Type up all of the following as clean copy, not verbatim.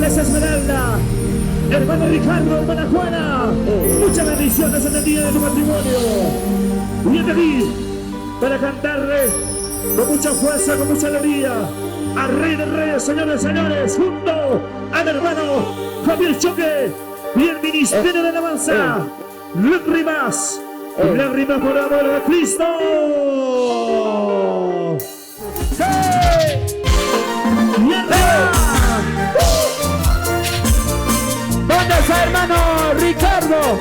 Esa Esmeralda, hermano Ricardo, hermana Juana, muchas bendiciones en el día de tu matrimonio. Viene aquí para cantarle con mucha fuerza, con mucha alegría al Rey de Reyes, señores, señores, junto al hermano Javier Choque y el Ministerio de Alabanza, lágrimas por amor a Cristo. ¡Hey! ¡Y arriba! ¿Dónde está hermano Ricardo?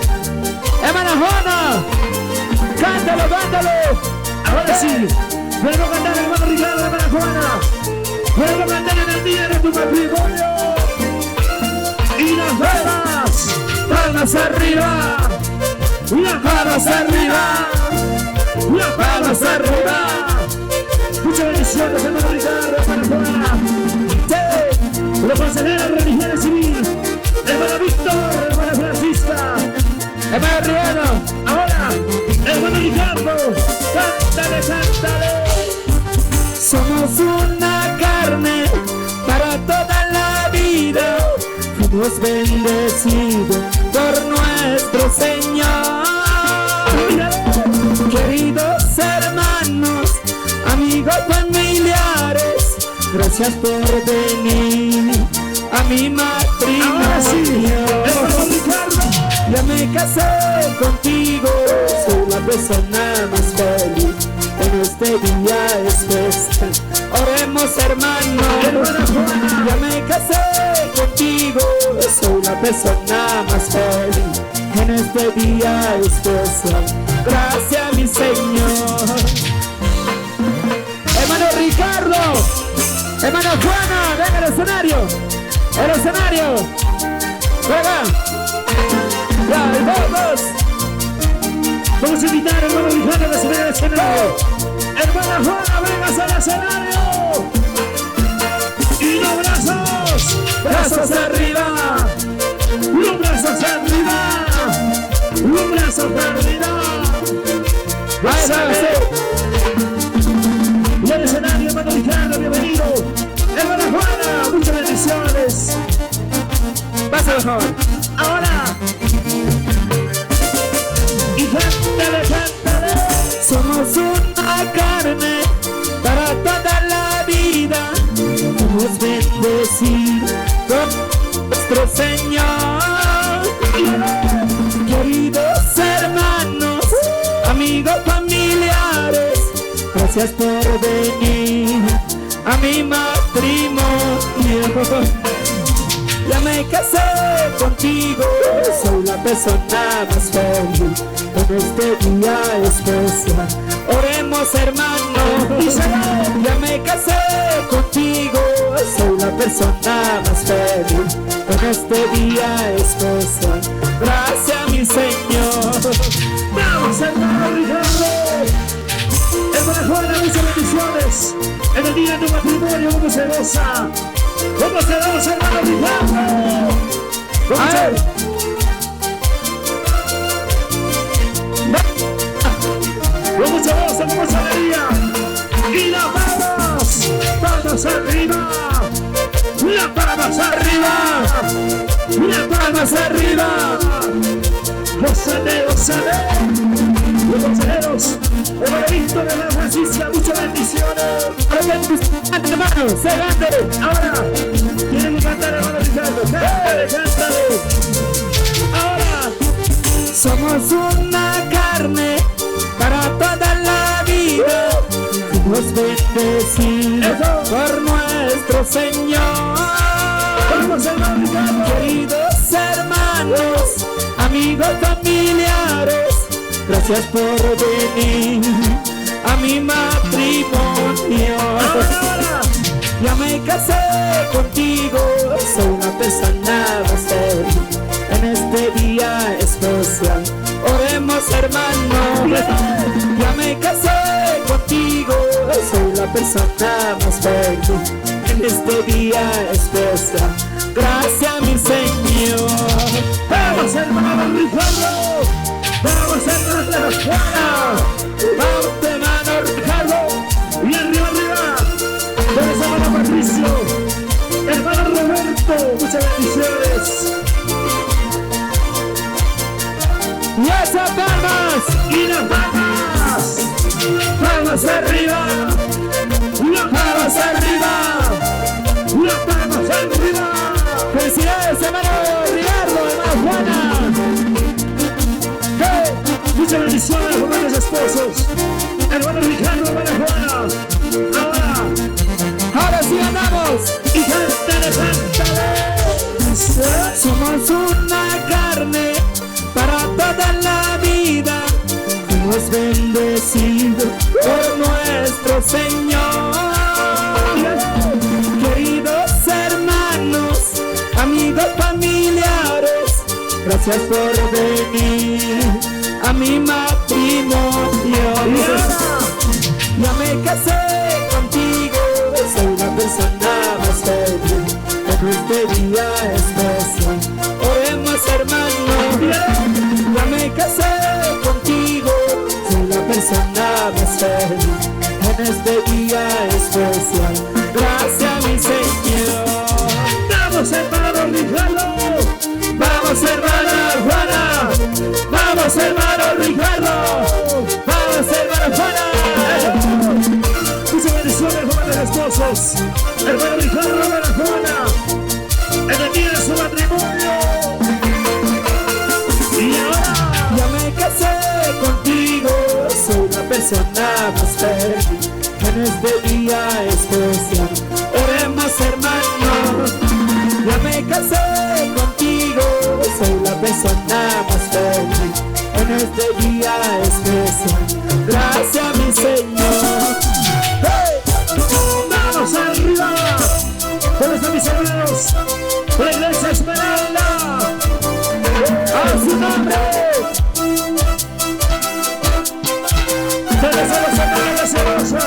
Hermana Juana, cántalo, cántalo. Ahora sí, vuelvo a cantar hermano Ricardo, hermana Juana. Vuelvo a cantar en el día de tu matrimonio. Y las palmas, palmas arriba. Las palmas arriba. Las palmas arriba. Muchas bendiciones hermano Ricardo, hermana Juana. Sí, los consejeros religiones civil. Hermano Víctor, hermana Francisca, hermano Riano, ahora, hermano Ricardo, cántale, cántale. Somos una carne para toda la vida, fuimos bendecidos por nuestro Señor. Queridos hermanos, amigos, familiares, gracias por venir a mi matrimonio. Ahora sí, ya me casé contigo, soy la persona más feliz en este día especial. Oremos hermano, ya me casé contigo, soy la persona más feliz en este día especial. Gracias mi Señor. Hermano Ricardo, hermano Juana, venga al escenario. El escenario. Venga. Ya, vamos. Vamos a invitar al hermano Ricardo a subir al escenario. Hermana Juana, vengas al escenario. Y los brazos. Brazos arriba. Los brazos arriba. Los brazos arriba. Y al escenario, hermano Ricardo, bienvenido. Hermana Juana, muchas bendiciones. Pásalo, joven. Ahora. Y cántale, cántale. Somos una carne para toda la vida. Somos bendecidos con nuestro Señor. Queridos hermanos, amigos, familiares, gracias por venir a mi matrimonio. Ya me casé contigo, soy la persona más feliz en este día especial. Oremos hermano, ya me casé contigo, soy la persona más feliz en este día especial. Gracias mi Señor. Vamos hermano Ricardo. Hermana Juana, muchas bendiciones en el día de tu matrimonio. ¿Cómo se goza? ¿Cómo se goza, hermano Ricardo? Con mucha goza, con mucha alegría. Y las palmas, palmas arriba. Las palmas arriba. Las palmas arriba. Gózale, gózale. Los consejeros, hermano Víctor, hermana Francisca, muchas bendiciones. Hermano, se grande. Ahora, tienen que cantar, hermano Ricardo. Cántale, cántale. Ahora, somos una carne para toda la vida. Fuimos bendecidos por nuestro Señor. Vamos, hermano Ricardo. Queridos hermanos, amigos, familiares, gracias por venir a mi matrimonio. Ahora. Ya me casé contigo, soy una persona más feliz en este día especial. Oremos hermano, ya me casé contigo, soy la persona más feliz en este día especial. Gracias mi Señor. Vamos hermano Ricardo. Vamos hermano Juana. Vamos hermano Ricardo. Y arriba, arriba. Vamos hermano Patricio. Hermano Alberto, muchas bendiciones. Y esas palmas. Y las palmas. Palmas arriba. Palmas arriba. Las palmas arriba. Felicidades, hermano Ricardo, hermano Juana. Muchas bendiciones, hermanos esposos. Hermano Ricardo, hermana Juana. Ahora sí andamos. Y cántale, cántale. Somos una carne para toda la vida. Fuimos bendecidos por nuestro Señor. Queridos hermanos, amigos, familiares, gracias por venir a mi matrimonio. Ya me casé contigo, soy la persona más feliz en este día especial. Oremos, hermano. Ya me casé contigo, soy la persona más feliz en este día especial. Gracias, mi Señor. Vamos, hermano Ricardo. Vamos, hermana Juana. Vamos, hermano Ricardo. Vamos, hermana Juana. Muchas bendiciones, hermanos esposos. Hermano Ricardo, hermana Juana. En el día de su matrimonio. Y ahora. Ya me casé contigo, soy la persona más feliz en este día especial. Oremos, hermanos. Ya me casé contigo, soy la persona más feliz en este día especial. Gracias, mi Señor. ¡Hey! Vamos arriba. ¿Dónde están mis hermanos? La iglesia Esmeralda. ¡A su nombre! ¿Dónde están los hermanos de Celosa?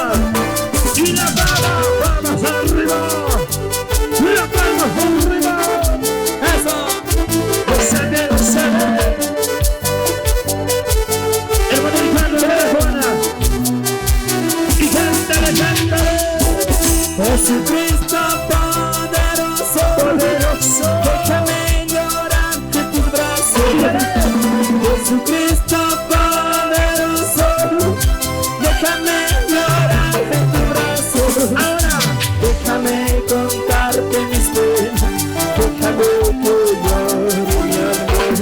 Y la palma, palmas arriba. La palma arriba. ¡Eso! Gózate, gózate. Hermano Ricardo, hermana Juana. Y cántale, cántale. Jesucristo poderoso, Poderoso. déjame llorar en tus brazos. Jesucristo poderoso, déjame llorar en tus brazos. Ahora. Déjame contarte mis penas, déjame que llore mi amor.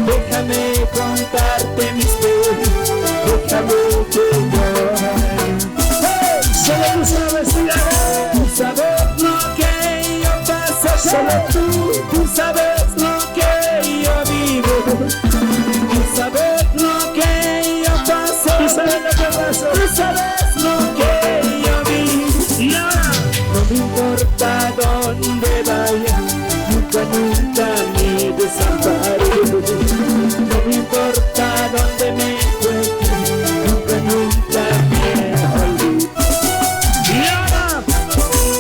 Déjame contarte mis penas, déjame que llore. Solo tú sabes, Tú sabes lo que yo paso, solo tú sabes lo que yo vivo. Tú sabes lo que yo paso, tú sabes lo que pasó. tú sabes lo que yo vivo. Y ahora. No me importa dónde vaya, nunca me desamparo. No me importa dónde me encuentre, nunca me olvido. Y ahora.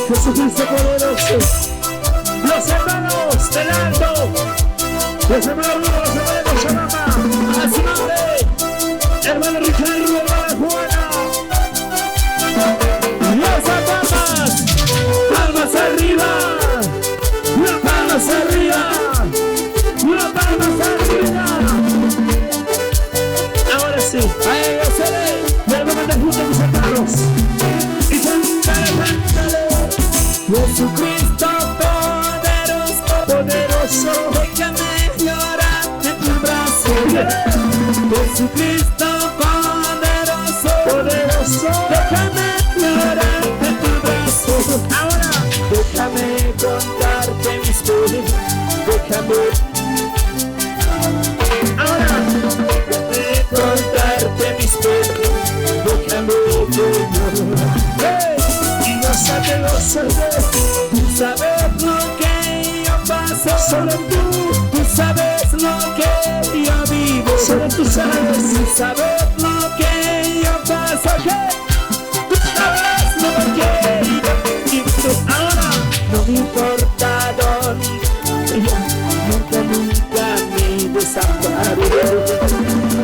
Jesucristo poderoso. Los hermanos del alto. Los hermanos de los hermanos Shalama. ¡A su nombre! Hermano Ricardo, hermana Juana. ¡Y esas palmas! ¡Palmas arriba! ¡Palmas arriba! Las palmas arriba. Ahora sí. ¡Ahí yo seré! Me voy a mandar junto a mis hermanos. Y cántale, cántale. Jesucristo poderoso, Poderoso. déjame llorar en tus brazos. Jesucristo poderoso, Poderoso. déjame llorar en tus brazos. Ahora. Déjame contarte mis penas, déjame Ahora. contarte mis penas, déjame llorar. Y gózate, gózate. Tú sabes lo que yo paso, Solo tú sabes lo que yo vivo. Solo tú sabes. Tú sabes lo que yo paso, tú sabes lo que yo vivo. Ahora. No me importa dónde, nunca me desamparo.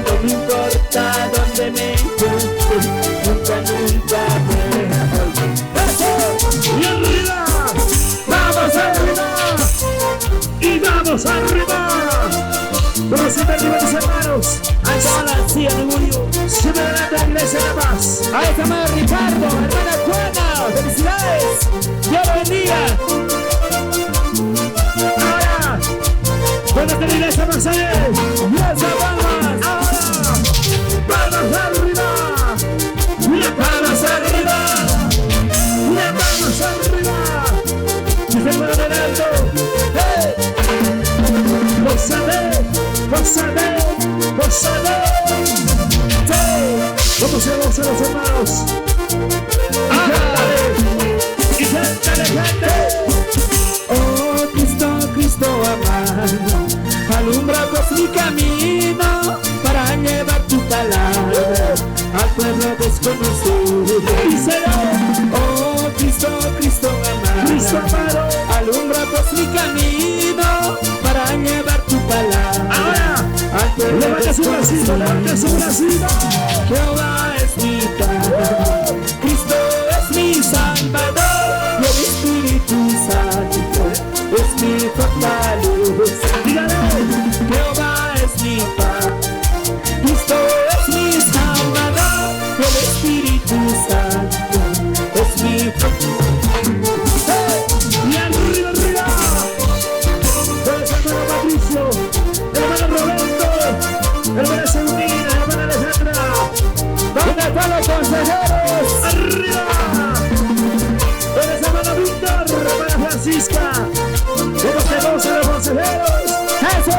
No me importa dónde me encuentre, nunca me olvido. Y arriba. Vamos a Como siempre arriba mis hermanos. Ahí está la silla de Julio. Siempre adelante la iglesia de La Paz. Ahí está hermano Ricardo, hermana Juana. Felicidades. Dios lo bendiga. Ahora, ¿dónde está la iglesia Marcelo? Dios palmas. Ahora, palmas arriba. Las palmas arriba. Las palmas arriba. Y se mueve adelante. Gózame. Vamos a gozar los hermanos. Y cántale. Oh Cristo amado, alumbra pues mi camino para llevar tu palabra al pueblo desconocido. Oh Cristo amado, alumbra pues mi camino para llevar tu palabra. Ahora, al pueblo levanta su bracito. Jehová es mi Padre, Cristo es mi Salvador, y el Espíritu Santo es mi fortaleza. Dígale. Jehová es mi Padre, Cristo es mi Salvador, y el Espíritu Santo es mi fortaleza. Y arriba. Pues hermano Patricio, hermano Roberto, hermana Saunina, hermana Alejandra. ¿Dónde están los consejeros? Arriba. Pues hermano Víctor, hermana Francisca. ¿Cómo se gozan los consejeros? ¡Eso!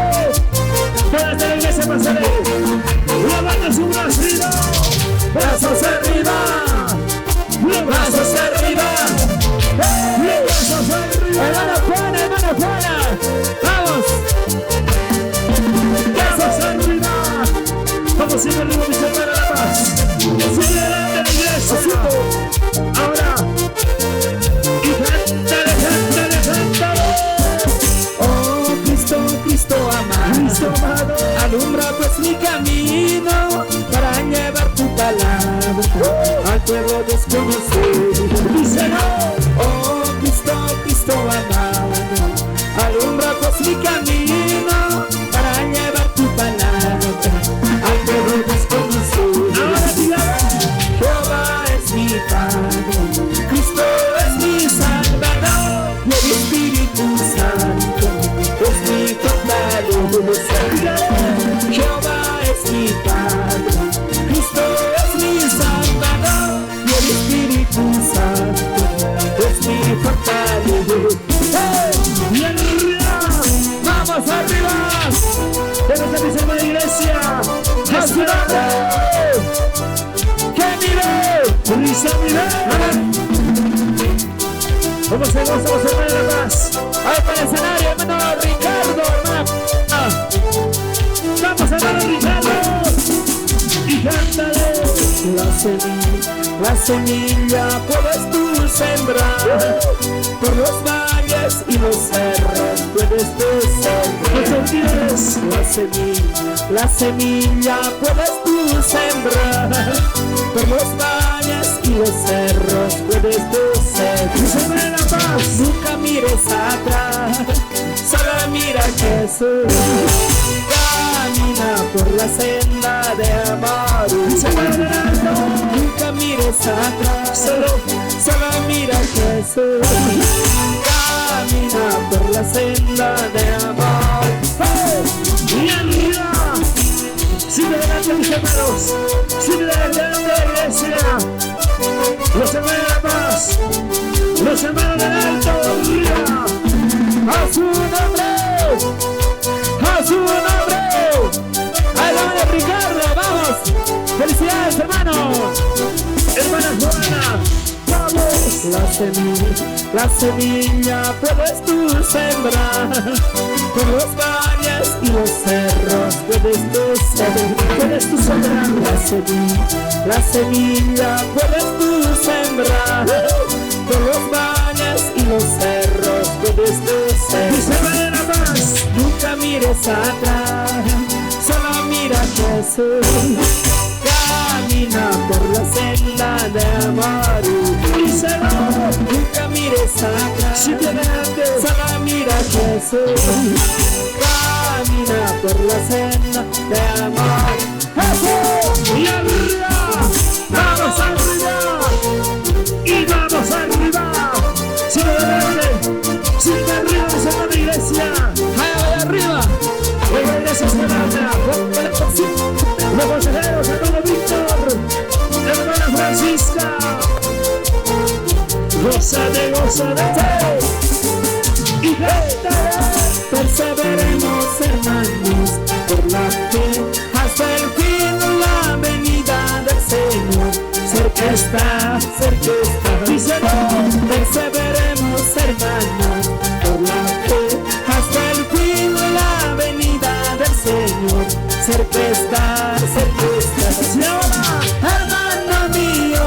Todas de la iglesia Marcelo. Levanta su bracito. ¡Brazos arriba! ¡Brazos arriba! Brazos arriba. Hermana Juana, ¡vamos! Brazos arriba. Vamos siempre arriba mis hermanos La Paz. Sigue adelante la iglesia. Ahora. Y cántale. Oh Cristo amado, alumbra pues mi camino para llevar tu palabra al pueblo desconocido. Oh Cristo amado, alumbra pues mi camino para llevar tu palabra al pueblo desconocido. Ahora dígale. Jehová es mi Padre, Cristo es mi Salvador, y el Espíritu Santo es mi fortaleza. Jehová es mi Padre, Cristo es mi Salvador, y el Espíritu Santo es mi fortaleza. Y arriba. ¡Vamos arriba! Debe ser mi hermana iglesia. ¡Qué nivel! Risa Miguel. ¿Cómo se goza los hermanos de La Paz? Ahí para el escenario, hermano Ricardo, hermana. Vamos hermano Ricardo. Y cántale. La semilla puedes tú sembrar por los valles y los cerros puedes tú sembrar. La semilla puedes tú sembrar por los valles y los cerros puedes tú sembrar. La Paz. Nunca mires atrás, solo mira a Jesús. Camina por la senda de amor. Nunca mires atrás, solo mira a Jesús. Camina por la senda de amor. Y arriba. Sigue adelante mis hermanos. Sigue adelante la iglesia. Los hermanos de La Paz. Los hermanos del alto. Arriba. A su nombre. A su nombre. Ahí va Ricardo, vamos. Felicidades, hermano. Hermana Juana. Vamos. La semilla puedes tú sembrar por los valles y los cerros puedes tú sembrar. La semilla puedes tú sembrar por los valles y los cerros puedes tú sembrar. Nunca mires atrás, solo mira a Jesús. Camina por la senda de amor. Nunca mires atrás, solo mira a Jesús. Camina por la senda de amor. ¡Eso! Y arriba, vamos arriba, y vamos arriba. Sigue adelante, sigue arriba, esa es la iglesia. ¡Allá arriba! La iglesia Esmeralda, los consejeros, hermano Víctor, hermana Francisca. Gózate y cantaré. Perseveremos, hermanos, por la fe, hasta el fin la venida del Señor. Cerca está, cerca está. Díselo. Perseveremos, hermanos, por la fe, hasta el fin la venida del Señor. Cerca está, cerca está. Y ahora, Hermano mío,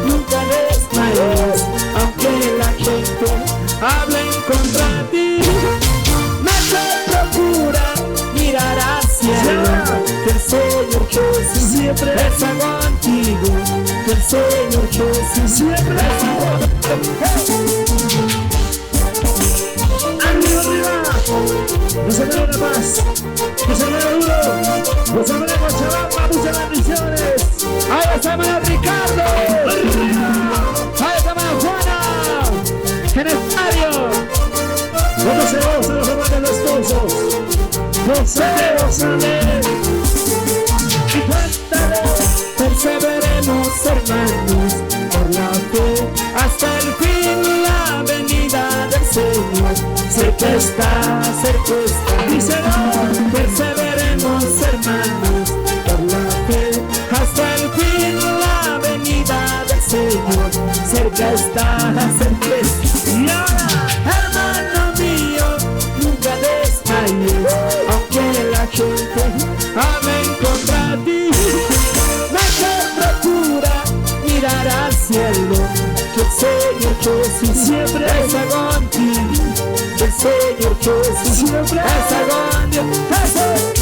nunca desmayes, aunque la gente hable en contra de ti. Procura mirar hacia allá, que el Señor Jesús siempre está contigo, que el Señor Jesús siempre está contigo. arriba, arriba. Nos celebra la paz, nos celebra duro, nos celebra Cochabamba, muchas bendiciones. Ahí está hermano Ricardo, ahí está hermano Juana, en el estadio. ¿Cómo se gozan los hermanos esposos? Gózate y cuéntale. Perseveremos, hermanos, por la fe, hasta el fin la venida del Señor. Cerca está, cerca está. Díselo. Perseveremos, hermanos, por la fe, hasta el fin la venida del Señor. Cerca está, cerca está. Y ahora, Hermano mío, nunca desmayes, aunque la gente hable en contra de ti. Mejor procura mirar al cielo, que el Señor Jesús siempre está contigo, que el Señor Jesús siempre está contigo.